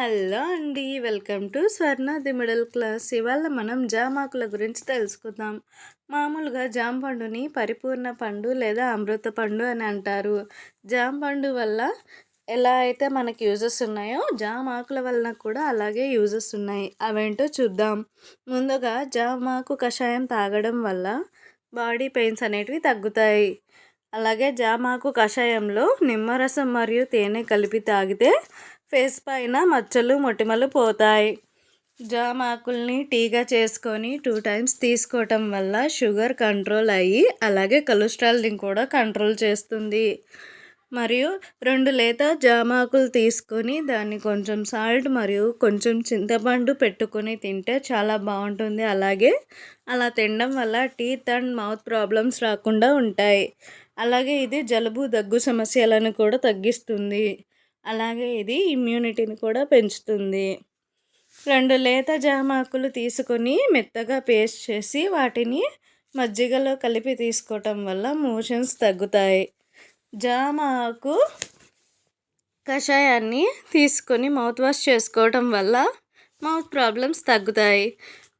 Hello అండి. Welcome to Swarna the middle class. ఇవాళ మనం జామాకుల గురించి తెలుసుకుందాం. మామూలుగా జామ పండుని పరిపూర్ణ పండు లేదా అమృత పండు అని అంటారు. జామ పండు వల్ల ఎలా అయితే మనకి యూజెస్ ఉన్నాయో జామాకుల వలన కూడా అలాగే యూజెస్ ఉన్నాయి. అవేంటో చూద్దాం. ముందుగా జామాకు కషాయం తాగడం వల్ల బాడీ పెయిన్స్ అనేటివి తగ్గుతాయి. అలాగే జామాకు కషాయంలో నిమ్మరసం మరియు తేనె కలిపి తాగితే ఫేస్ పైన మచ్చలు మొటిమలు పోతాయి. జామాకుల్ని టీగా చేసుకొని 2 టైమ్స్ తీసుకోవటం వల్ల షుగర్ కంట్రోల్ అయ్యి అలాగే కొలెస్ట్రాల్ని కూడా కంట్రోల్ చేస్తుంది. మరియు 2 లేత జామాకులు తీసుకొని దాన్ని కొంచెం సాల్ట్ మరియు కొంచెం చింతపండు పెట్టుకొని తింటే చాలా బాగుంటుంది. అలాగే అలా తినడం వల్ల టీత్ అండ్ మౌత్ ప్రాబ్లమ్స్ రాకుండా ఉంటాయి. అలాగే ఇది జలుబు దగ్గు సమస్యలను కూడా తగ్గిస్తుంది. అలాగే ఇది ఇమ్యూనిటీని కూడా పెంచుతుంది. 2 లేత జామాకులు తీసుకొని మెత్తగా పేస్ట్ చేసి వాటిని మజ్జిగలో కలిపి తీసుకోవటం వల్ల మోషన్స్ తగ్గుతాయి. జామాకు కషాయాన్ని తీసుకొని మౌత్ వాష్ చేసుకోవటం వల్ల మౌత్ ప్రాబ్లమ్స్ తగ్గుతాయి.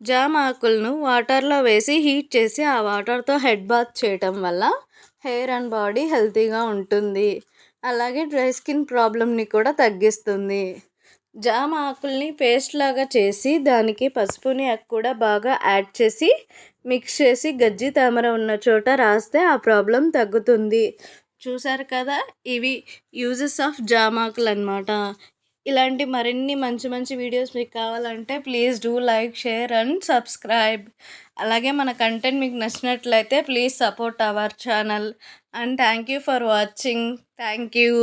జామ ఆకులను వాటర్లో వేసి హీట్ చేసి ఆ వాటర్తో హెడ్ బాత్ చేయటం వల్ల హెయిర్ అండ్ బాడీ హెల్తీగా ఉంటుంది. అలాగే డ్రై స్కిన్ ప్రాబ్లమ్ని కూడా తగ్గిస్తుంది. జామ ఆకుల్ని పేస్ట్ లాగా చేసి దానికి పసుపుని కూడా బాగా యాడ్ చేసి మిక్స్ చేసి గజ్జి తామర ఉన్న చోట రాస్తే ఆ ప్రాబ్లం తగ్గుతుంది. చూసారు కదా, ఇవి యూజెస్ ఆఫ్ జామాకులు అన్నమాట. ఇలాంటి మరిన్ని మంచి మంచి వీడియోస్ మీకు కావాలంటే please do like, share and subscribe. అలాగే మన కంటెంట్ మీకు నచ్చినట్లయితే please support our channel and thank you for watching. Thank you.